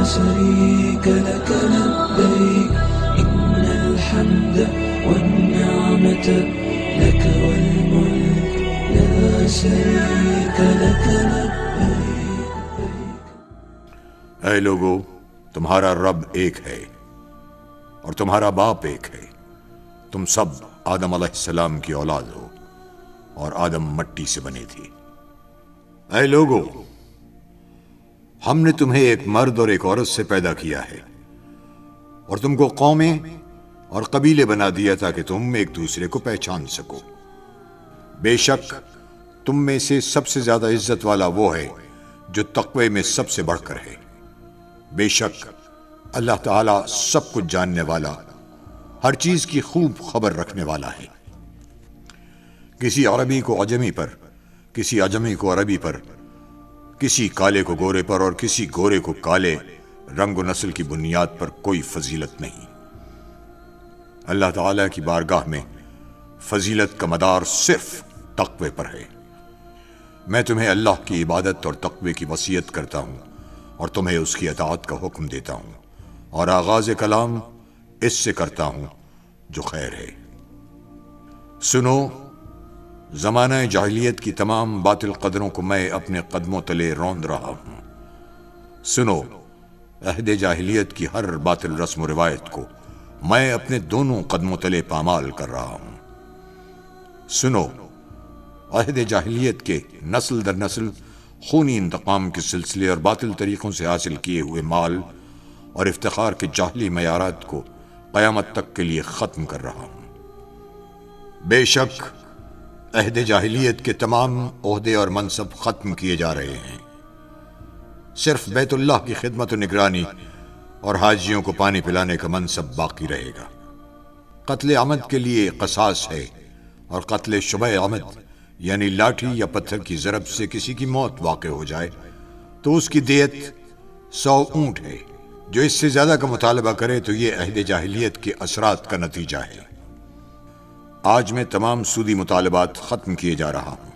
شريك لك لبيك إن الحمد والنعمة لك والملك لا شريك لك لبيك. اے لوگو، تمہارا رب ایک ہے اور تمہارا باپ ایک ہے. تم سب آدم علیہ السلام کی اولاد ہو اور آدم مٹی سے بنے تھے. اے لوگو، ہم نے تمہیں ایک مرد اور ایک عورت سے پیدا کیا ہے اور تم کو قومیں اور قبیلے بنا دیا تاکہ تم ایک دوسرے کو پہچان سکو. بے شک تم میں سے سب سے زیادہ عزت والا وہ ہے جو تقوی میں سب سے بڑھ کر ہے. بے شک اللہ تعالیٰ سب کچھ جاننے والا، ہر چیز کی خوب خبر رکھنے والا ہے. کسی عربی کو عجمی پر، کسی عجمی کو عربی پر، کسی کالے کو گورے پر اور کسی گورے کو کالے رنگ و نسل کی بنیاد پر کوئی فضیلت نہیں. اللہ تعالیٰ کی بارگاہ میں فضیلت کا مدار صرف تقوی پر ہے. میں تمہیں اللہ کی عبادت اور تقوی کی وصیت کرتا ہوں اور تمہیں اس کی اطاعت کا حکم دیتا ہوں، اور آغاز کلام اس سے کرتا ہوں جو خیر ہے. سنو، زمانہ جاہلیت کی تمام باطل قدروں کو میں اپنے قدموں تلے روند رہا ہوں. سنو، عہد جاہلیت کی ہر باطل رسم و روایت کو میں اپنے دونوں قدموں تلے پامال کر رہا ہوں. سنو، عہد جاہلیت کے نسل در نسل خونی انتقام کے سلسلے اور باطل طریقوں سے حاصل کیے ہوئے مال اور افتخار کے جاہلی معیارات کو قیامت تک کے لیے ختم کر رہا ہوں. بے شک عہد جاہلیت کے تمام عہدے اور منصب ختم کیے جا رہے ہیں. صرف بیت اللہ کی خدمت و نگرانی اور حاجیوں کو پانی پلانے کا منصب باقی رہے گا. قتل عمد کے لیے قصاص ہے، اور قتل شبہ عمد یعنی لاٹھی یا پتھر کی ضرب سے کسی کی موت واقع ہو جائے تو اس کی دیت 100 اونٹ ہے. جو اس سے زیادہ کا مطالبہ کرے تو یہ عہد جاہلیت کے اثرات کا نتیجہ ہے. آج میں تمام سودی مطالبات ختم کیے جا رہا ہوں،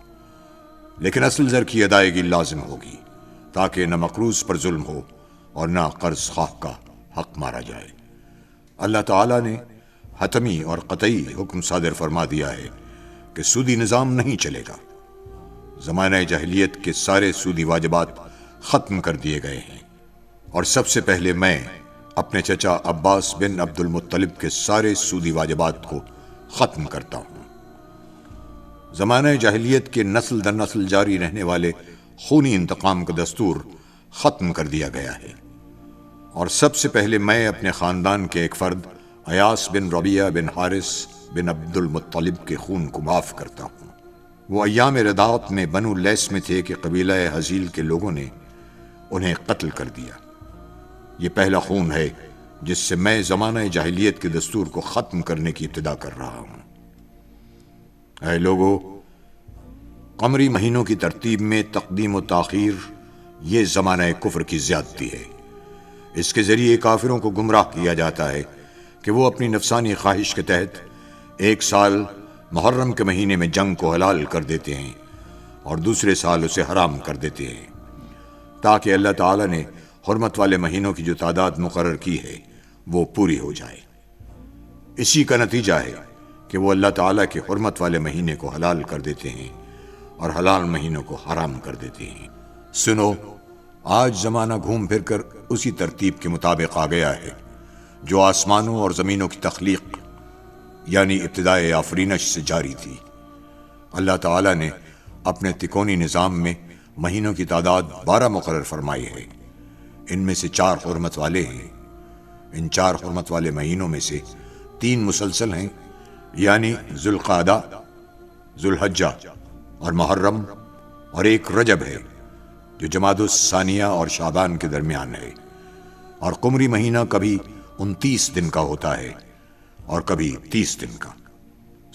لیکن اصل زر کی ادائیگی لازم ہوگی تاکہ نہ مقروض پر ظلم ہو اور نہ قرض خواہ کا حق مارا جائے. اللہ تعالیٰ نے حتمی اور قطعی حکم صادر فرما دیا ہے کہ سودی نظام نہیں چلے گا. زمانہ جاہلیت کے سارے سودی واجبات ختم کر دیے گئے ہیں، اور سب سے پہلے میں اپنے چچا عباس بن عبد المطلب کے سارے سودی واجبات کو ختم کرتا ہوں. زمانہ جاہلیت کے نسل در نسل جاری رہنے والے خونی انتقام کا دستور ختم کر دیا گیا ہے، اور سب سے پہلے میں اپنے خاندان کے ایک فرد ایاس بن ربیعہ بن حارث بن عبد المطلب کے خون کو معاف کرتا ہوں. وہ ایام رداعت میں بنو لیس میں تھے کہ قبیلہ حزیل کے لوگوں نے انہیں قتل کر دیا. یہ پہلا خون ہے جس سے میں زمانہ جاہلیت کے دستور کو ختم کرنے کی ابتدا کر رہا ہوں. اے لوگو، قمری مہینوں کی ترتیب میں تقدیم و تاخیر یہ زمانہ کفر کی زیادتی ہے. اس کے ذریعے کافروں کو گمراہ کیا جاتا ہے کہ وہ اپنی نفسانی خواہش کے تحت ایک سال محرم کے مہینے میں جنگ کو حلال کر دیتے ہیں اور دوسرے سال اسے حرام کر دیتے ہیں، تاکہ اللہ تعالیٰ نے حرمت والے مہینوں کی جو تعداد مقرر کی ہے وہ پوری ہو جائے. اسی کا نتیجہ ہے کہ وہ اللہ تعالیٰ کے حرمت والے مہینے کو حلال کر دیتے ہیں اور حلال مہینوں کو حرام کر دیتے ہیں. سنو، آج زمانہ گھوم پھر کر اسی ترتیب کے مطابق آ گیا ہے جو آسمانوں اور زمینوں کی تخلیق یعنی ابتدائے آفرینش سے جاری تھی. اللہ تعالیٰ نے اپنے تکونی نظام میں مہینوں کی تعداد 12 مقرر فرمائی ہے. ان میں سے 4 حرمت والے ہیں. ان 4 حرمت والے مہینوں میں سے 3 مسلسل ہیں، یعنی ذوالقعدہ، ذوالحجہ اور محرم، اور ایک رجب ہے جو جمادی الثانیہ اور شعبان کے درمیان ہے. اور قمری مہینہ کبھی 29 دن کا ہوتا ہے اور کبھی 30 دن کا.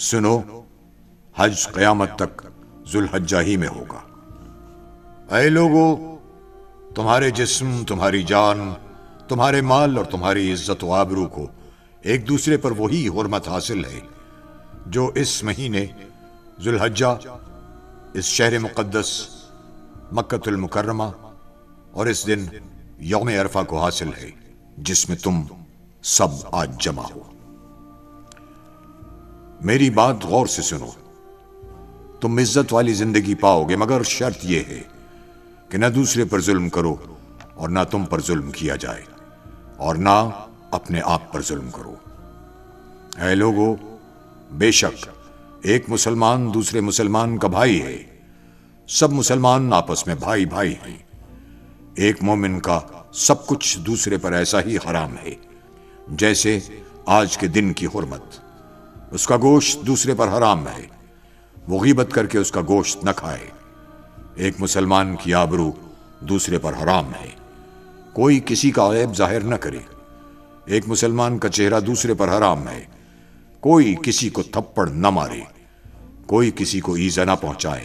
سنو، حج قیامت تک ذوالحجہ ہی میں ہوگا. اے لوگو، تمہارے جسم، تمہاری جان، تمہارے مال اور تمہاری عزت و آبرو کو ایک دوسرے پر وہی حرمت حاصل ہے جو اس مہینے ذوالحجہ، اس شہر مقدس مکہ المکرمہ اور اس دن یوم عرفہ کو حاصل ہے جس میں تم سب آج جمع ہو۔ میری بات غور سے سنو، تم عزت والی زندگی پاؤ گے، مگر شرط یہ ہے کہ نہ دوسرے پر ظلم کرو اور نہ تم پر ظلم کیا جائے، اور نہ اپنے آپ پر ظلم کرو۔ اے لوگو، بے شک ایک مسلمان دوسرے مسلمان کا بھائی ہے، سب مسلمان آپس میں بھائی بھائی ہیں۔ ایک مومن کا سب کچھ دوسرے پر ایسا ہی حرام ہے جیسے آج کے دن کی حرمت۔ اس کا گوشت دوسرے پر حرام ہے، وہ غیبت کر کے اس کا گوشت نہ کھائے۔ ایک مسلمان کی آبرو دوسرے پر حرام ہے، کوئی کسی کا عیب ظاہر نہ کرے۔ ایک مسلمان کا چہرہ دوسرے پر حرام ہے، کوئی کسی کو تھپڑ نہ مارے، کوئی کسی کو ایذا نہ پہنچائے،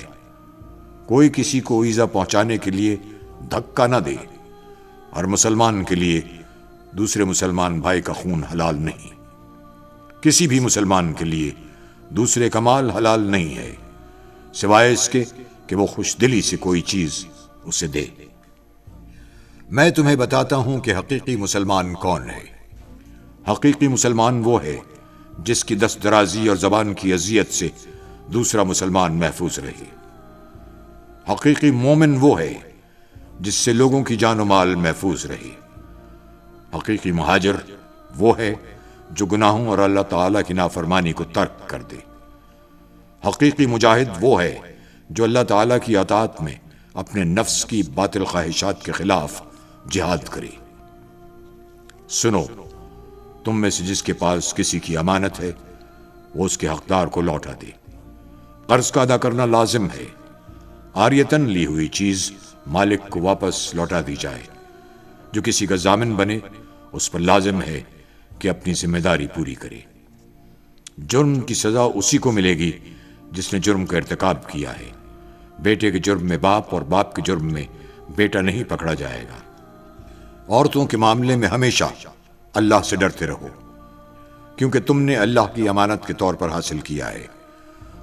کوئی کسی کو ایذا پہنچانے کے لیے دھکا نہ دے۔ ہر مسلمان کے لیے دوسرے مسلمان بھائی کا خون حلال نہیں، کسی بھی مسلمان کے لیے دوسرے کا مال حلال نہیں ہے سوائے اس کے کہ وہ خوش دلی سے کوئی چیز اسے دے۔ میں تمہیں بتاتا ہوں کہ حقیقی مسلمان کون ہے۔ حقیقی مسلمان وہ ہے جس کی دست درازی اور زبان کی اذیت سے دوسرا مسلمان محفوظ رہے۔ حقیقی مومن وہ ہے جس سے لوگوں کی جان و مال محفوظ رہے۔ حقیقی مہاجر وہ ہے جو گناہوں اور اللہ تعالیٰ کی نافرمانی کو ترک کر دے۔ حقیقی مجاہد وہ ہے جو اللہ تعالیٰ کی اطاعت میں اپنے نفس کی باطل خواہشات کے خلاف جہاد کرے۔ سنو، تم میں سے جس کے پاس کسی کی امانت ہے وہ اس کے حقدار کو لوٹا دے۔ قرض کا ادا کرنا لازم ہے، عاریتاً لی ہوئی چیز مالک کو واپس لوٹا دی جائے۔ جو کسی کا ضامن بنے اس پر لازم ہے کہ اپنی ذمہ داری پوری کرے۔ جرم کی سزا اسی کو ملے گی جس نے جرم کا ارتکاب کیا ہے۔ بیٹے کے جرم میں باپ اور باپ کے جرم میں بیٹا نہیں پکڑا جائے گا۔ عورتوں کے معاملے میں ہمیشہ اللہ سے ڈرتے رہو، کیونکہ تم نے اللہ کی امانت کے طور پر حاصل کیا ہے،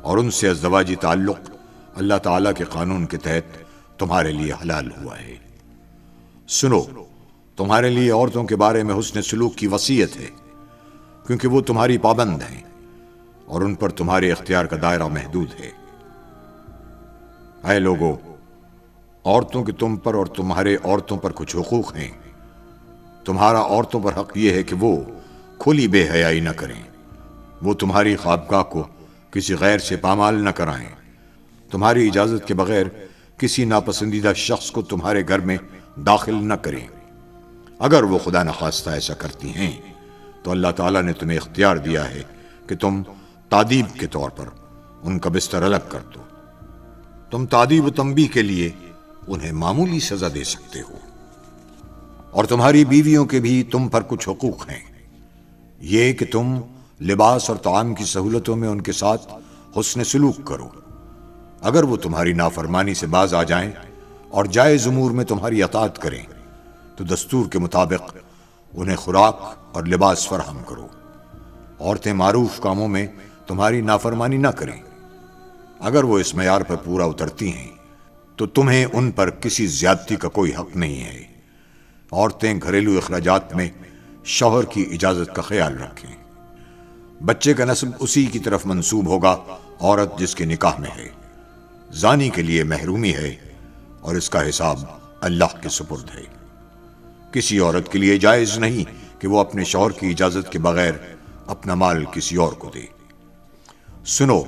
اور ان سے ازدواجی تعلق اللہ تعالیٰ کے قانون کے تحت تمہارے لیے حلال ہوا ہے۔ سنو، تمہارے لیے عورتوں کے بارے میں حسن سلوک کی وصیت ہے، کیونکہ وہ تمہاری پابند ہیں اور ان پر تمہارے اختیار کا دائرہ محدود ہے۔ اے لوگو، عورتوں کے تم پر اور تمہارے عورتوں پر کچھ حقوق ہیں۔ تمہارا عورتوں پر حق یہ ہے کہ وہ کھلی بے حیائی نہ کریں، وہ تمہاری خوابگاہ کو کسی غیر سے پامال نہ کرائیں، تمہاری اجازت کے بغیر کسی ناپسندیدہ شخص کو تمہارے گھر میں داخل نہ کریں۔ اگر وہ خدا نخواستہ ایسا کرتی ہیں تو اللہ تعالیٰ نے تمہیں اختیار دیا ہے کہ تم تادیب کے طور پر ان کا بستر الگ کر دو۔ تم تادیب و تنبیہ کے لیے انہیں معمولی سزا دے سکتے ہو۔ اور تمہاری بیویوں کے بھی تم پر کچھ حقوق ہیں، یہ کہ تم لباس اور طعام کی سہولتوں میں ان کے ساتھ حسن سلوک کرو۔ اگر وہ تمہاری نافرمانی سے باز آ جائیں اور جائز امور میں تمہاری اطاعت کریں تو دستور کے مطابق انہیں خوراک اور لباس فراہم کرو۔ عورتیں معروف کاموں میں تمہاری نافرمانی نہ کریں۔ اگر وہ اس معیار پر پورا اترتی ہیں تو تمہیں ان پر کسی زیادتی کا کوئی حق نہیں ہے۔ عورتیں گھریلو اخراجات میں شوہر کی اجازت کا خیال رکھیں۔ بچے کا نسب اسی کی طرف منسوب ہوگا عورت جس کے نکاح میں ہے۔ زانی کے لیے محرومی ہے اور اس کا حساب اللہ کے سپرد ہے۔ کسی عورت کے لیے جائز نہیں کہ وہ اپنے شوہر کی اجازت کے بغیر اپنا مال کسی اور کو دے۔ سنو،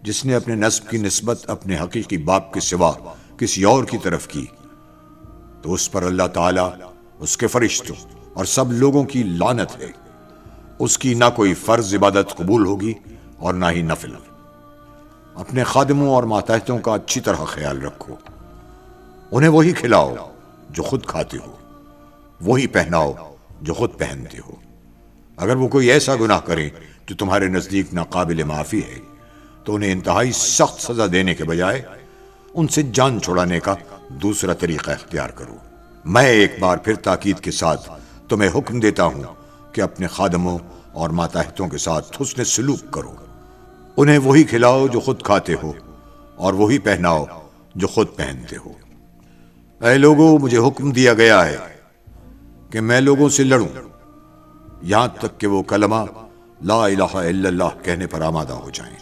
جس نے اپنے نسب کی نسبت اپنے حقیقی باپ کے سوا کسی اور کی طرف کی تو اس پر اللہ تعالیٰ، اس کے فرشتوں اور سب لوگوں کی لعنت ہے۔ اس کی نہ کوئی فرض عبادت قبول ہوگی اور نہ ہی نفل۔ اپنے خادموں اور ماتحتوں کا اچھی طرح خیال رکھو، انہیں وہی کھلاؤ جو خود کھاتے ہو، وہی پہناؤ جو خود پہنتے ہو۔ اگر وہ کوئی ایسا گناہ کرے جو تمہارے نزدیک ناقابل معافی ہے تو انہیں انتہائی سخت سزا دینے کے بجائے ان سے جان چھڑانے کا دوسرا طریقہ اختیار کرو۔ میں ایک بار پھر تاکید کے ساتھ تمہیں حکم دیتا ہوں کہ اپنے خادموں اور ماتحتوں کے ساتھ حسن سلوک کرو، انہیں وہی کھلاؤ جو خود کھاتے ہو اور وہی پہناؤ جو خود پہنتے ہو۔ اے لوگو، مجھے حکم دیا گیا ہے کہ میں لوگوں سے لڑوں یہاں تک کہ وہ کلمہ لا الہ الا اللہ کہنے پر آمادہ ہو جائیں۔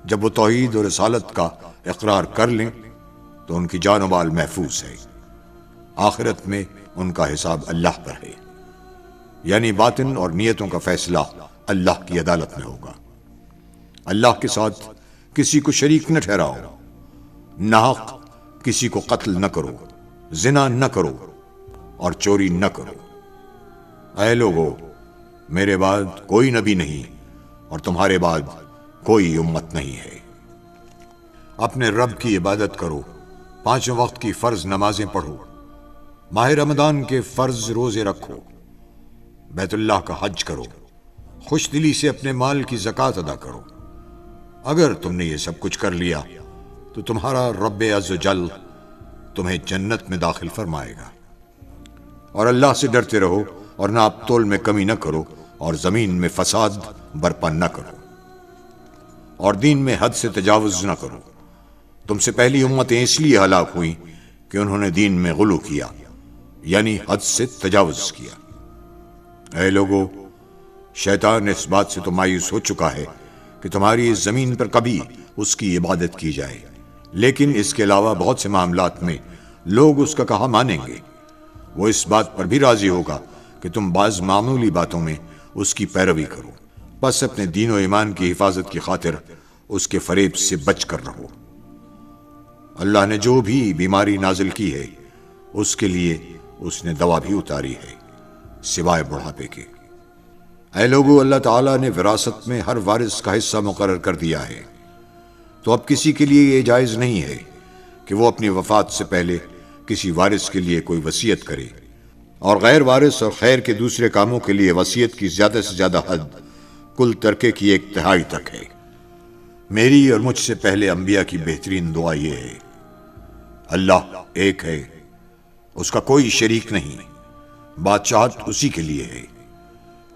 جب وہ توحید اور رسالت کا اقرار کر لیں تو ان کی جان و مال محفوظ ہے، آخرت میں ان کا حساب اللہ پر ہے، یعنی باطن اور نیتوں کا فیصلہ اللہ کی عدالت میں ہوگا۔ اللہ کے ساتھ کسی کو شریک نہ ٹھہراؤ، ناحق کسی کو قتل نہ کرو، زنا نہ کرو اور چوری نہ کرو۔ اے لوگو، میرے بعد کوئی نبی نہیں اور تمہارے بعد کوئی امت نہیں ہے۔ اپنے رب کی عبادت کرو، 5 وقت کی فرض نمازیں پڑھو، ماہ رمضان کے فرض روزے رکھو، بیت اللہ کا حج کرو، خوش دلی سے اپنے مال کی زکوٰۃ ادا کرو۔ اگر تم نے یہ سب کچھ کر لیا تو تمہارا رب عز و جل تمہیں جنت میں داخل فرمائے گا۔ اور اللہ سے ڈرتے رہو اور ناپ تول میں کمی نہ کرو اور زمین میں فساد برپا نہ کرو اور دین میں حد سے تجاوز نہ کرو۔ تم سے پہلی امتیں اس لیے ہلاک ہوئیں کہ انہوں نے دین میں غلو کیا، یعنی حد سے تجاوز کیا۔ اے لوگو، شیطان اس بات سے تو مایوس ہو چکا ہے کہ تمہاری اس زمین پر کبھی اس کی عبادت کی جائے، لیکن اس کے علاوہ بہت سے معاملات میں لوگ اس کا کہا مانیں گے۔ وہ اس بات پر بھی راضی ہوگا کہ تم بعض معمولی باتوں میں اس کی پیروی کرو، بس اپنے دین و ایمان کی حفاظت کی خاطر اس کے فریب سے بچ کر رہو۔ اللہ نے جو بھی بیماری نازل کی ہے اس کے لیے اس نے دوا بھی اتاری ہے، سوائے بڑھاپے کے۔ اے لوگو، اللہ تعالیٰ نے وراثت میں ہر وارث کا حصہ مقرر کر دیا ہے، تو اب کسی کے لیے یہ جائز نہیں ہے کہ وہ اپنی وفات سے پہلے کسی وارث کے لیے کوئی وصیت کرے، اور غیر وارث اور خیر کے دوسرے کاموں کے لیے وصیت کی زیادہ سے زیادہ حد کل ترکے کی 1/3 تک ہے۔ میری اور مجھ سے پہلے انبیاء کی بہترین دعا یہ ہے، اللہ ایک ہے، اس کا کوئی شریک نہیں، بادشاہت اسی کے لیے ہے،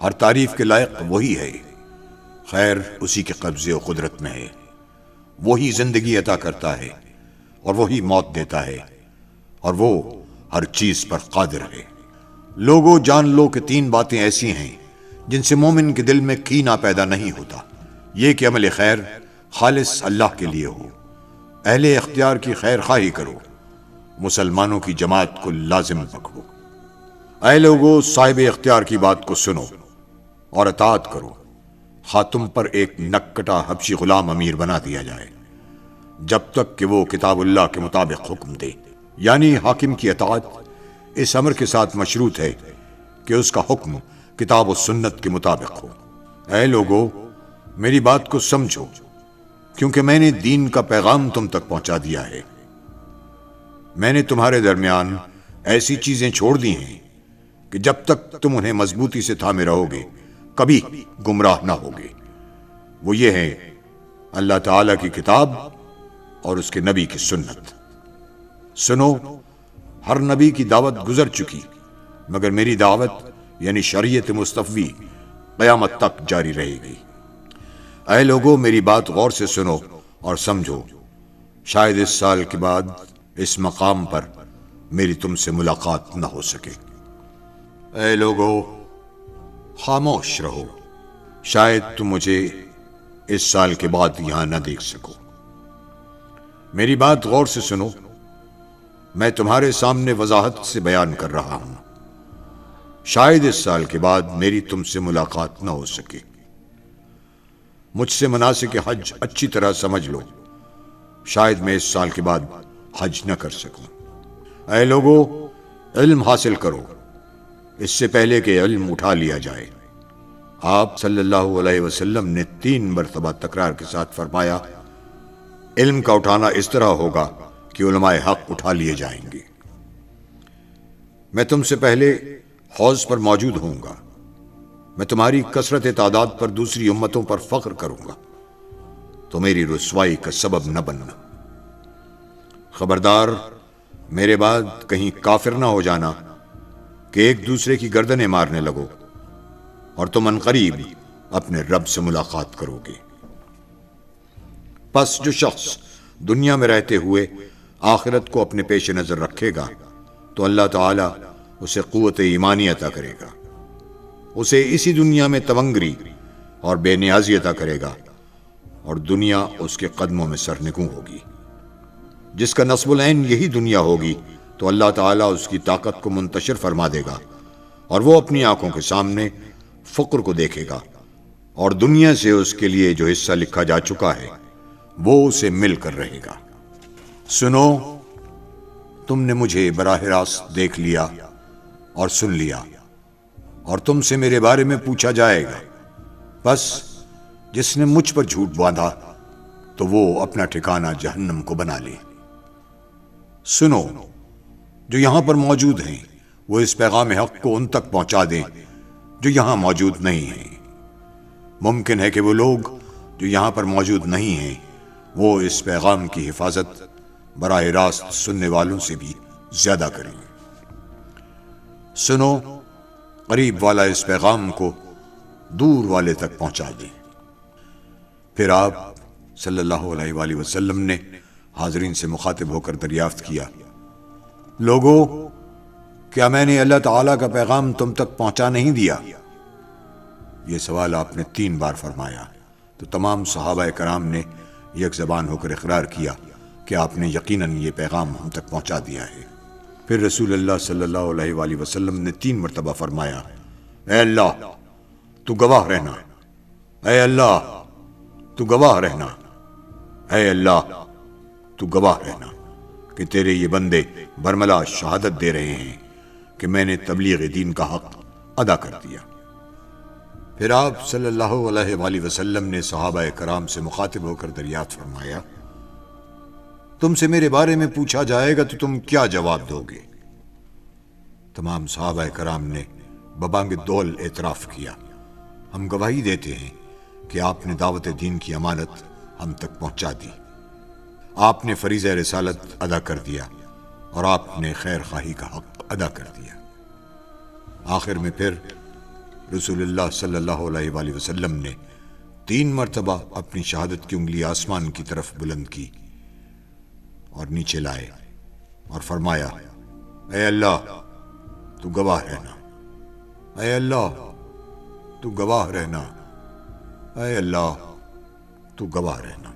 ہر تعریف کے لائق وہی ہے، خیر اسی کے قبضے و قدرت میں ہے، وہی زندگی عطا کرتا ہے اور وہی موت دیتا ہے، اور وہ ہر چیز پر قادر ہے۔ لوگوں، جان لو کہ 3 باتیں ایسی ہیں جن سے مومن کے دل میں کینہ پیدا نہیں ہوتا، یہ کہ عمل خیر خالص اللہ کے لیے ہو، اہل اختیار کی خیر خواہی کرو، مسلمانوں کی جماعت کو لازم پکڑو۔ اے لوگوں، صاحب اختیار کی بات کو سنو اور اطاعت کرو، خواہ تم پر ایک نکٹا حبشی غلام امیر بنا دیا جائے، جب تک کہ وہ کتاب اللہ کے مطابق حکم دے، یعنی حاکم کی اطاعت اس امر کے ساتھ مشروط ہے کہ اس کا حکم کتاب و سنت کے مطابق ہو۔ اے لوگو، میری بات کو سمجھو، کیونکہ میں نے دین کا پیغام تم تک پہنچا دیا ہے۔ میں نے تمہارے درمیان ایسی چیزیں چھوڑ دی ہیں کہ جب تک تم انہیں مضبوطی سے تھامے رہو گے کبھی گمراہ نہ ہوگے۔ وہ یہ ہے اللہ تعالیٰ کی کتاب اور اس کے نبی کی سنت۔ سنو، ہر نبی کی دعوت گزر چکی، مگر میری دعوت یعنی شریعت مصطفی قیامت تک جاری رہے گی۔ اے لوگوں، میری بات غور سے سنو اور سمجھو، شاید اس سال کے بعد اس مقام پر میری تم سے ملاقات نہ ہو سکے۔ اے لوگوں، خاموش رہو، شاید تم مجھے اس سال کے بعد یہاں نہ دیکھ سکو۔ میری بات غور سے سنو، میں تمہارے سامنے وضاحت سے بیان کر رہا ہوں، شاید اس سال کے بعد میری تم سے ملاقات نہ ہو سکے۔ مجھ سے مناسک حج اچھی طرح سمجھ لو، شاید میں اس سال کے بعد حج نہ کر سکوں۔ اے لوگو، علم حاصل کرو اس سے پہلے کہ علم اٹھا لیا جائے۔ آپ صلی اللہ علیہ وسلم نے 3 مرتبہ تکرار کے ساتھ فرمایا، علم کا اٹھانا اس طرح ہوگا کہ علماء حق اٹھا لیے جائیں گے۔ میں تم سے پہلے حوض پر موجود ہوں گا، میں تمہاری کثرت تعداد پر دوسری امتوں پر فخر کروں گا، تو میری رسوائی کا سبب نہ بننا۔ خبردار، میرے بعد کہیں کافر نہ ہو جانا کہ ایک دوسرے کی گردنیں مارنے لگو اور تم عنقریب اپنے رب سے ملاقات کرو گے۔ پس جو شخص دنیا میں رہتے ہوئے آخرت کو اپنے پیش نظر رکھے گا تو اللہ تعالی اسے قوت ایمانی عطا کرے گا، اسے اسی دنیا میں تونگری اور بے نیازی عطا کرے گا، اور دنیا اس کے قدموں میں سرنگوں ہوگی۔ جس کا نصب العین یہی دنیا ہوگی تو اللہ تعالیٰ اس کی طاقت کو منتشر فرما دے گا، اور وہ اپنی آنکھوں کے سامنے فقر کو دیکھے گا، اور دنیا سے اس کے لیے جو حصہ لکھا جا چکا ہے وہ اسے مل کر رہے گا۔ سنو، تم نے مجھے براہ راست دیکھ لیا اور سن لیا، اور تم سے میرے بارے میں پوچھا جائے گا، بس جس نے مجھ پر جھوٹ باندھا تو وہ اپنا ٹھکانہ جہنم کو بنا لے۔ سنو، جو یہاں پر موجود ہیں وہ اس پیغام حق کو ان تک پہنچا دیں جو یہاں موجود نہیں ہیں۔ ممکن ہے کہ وہ لوگ جو یہاں پر موجود نہیں ہیں وہ اس پیغام کی حفاظت براہ راست سننے والوں سے بھی زیادہ کریں۔ سنو، قریب والا اس پیغام کو دور والے تک پہنچا دیں۔ پھر آپ صلی اللہ علیہ وآلہ وسلم نے حاضرین سے مخاطب ہو کر دریافت کیا، لوگو، کیا میں نے اللہ تعالیٰ کا پیغام تم تک پہنچا نہیں دیا؟ یہ سوال آپ نے 3 بار فرمایا تو تمام صحابہ کرام نے یک زبان ہو کر اقرار کیا کہ آپ نے یقیناً یہ پیغام ہم تک پہنچا دیا ہے۔ پھر رسول اللہ صلی اللہ علیہ وآلہ وسلم نے 3 مرتبہ فرمایا، اے اللہ تو گواہ رہنا، اے اللہ تو گواہ رہنا، اے اللہ تو گواہ رہنا کہ تیرے یہ بندے برملا شہادت دے رہے ہیں کہ میں نے تبلیغ دین کا حق ادا کر دیا۔ پھر آپ صلی اللہ علیہ وآلہ وسلم نے صحابہ کرام سے مخاطب ہو کر دریافت فرمایا، تم سے میرے بارے میں پوچھا جائے گا تو تم کیا جواب دو گے؟ تمام صحابہ کرام نے ببانگ دول اعتراف کیا، ہم گواہی دیتے ہیں کہ آپ نے دعوت دین کی امانت ہم تک پہنچا دی، آپ نے فریضہ رسالت ادا کر دیا، اور آپ نے خیر خواہی کا حق ادا کر دیا۔ آخر میں پھر رسول اللہ صلی اللہ علیہ وآلہ وسلم نے 3 مرتبہ اپنی شہادت کی انگلی آسمان کی طرف بلند کی اور نیچے لائے اور فرمایا، اے اللہ تو گواہ رہنا، اے اللہ تو گواہ رہنا، اے اللہ تو گواہ رہنا۔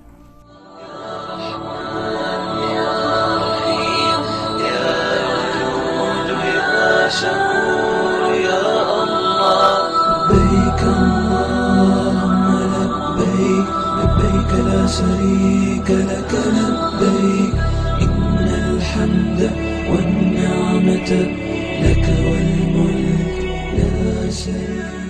لبيك اللهم لبيك، لبيك لا شريك لك لبيك، إن الحمد والنعمة لك والملك لا شريك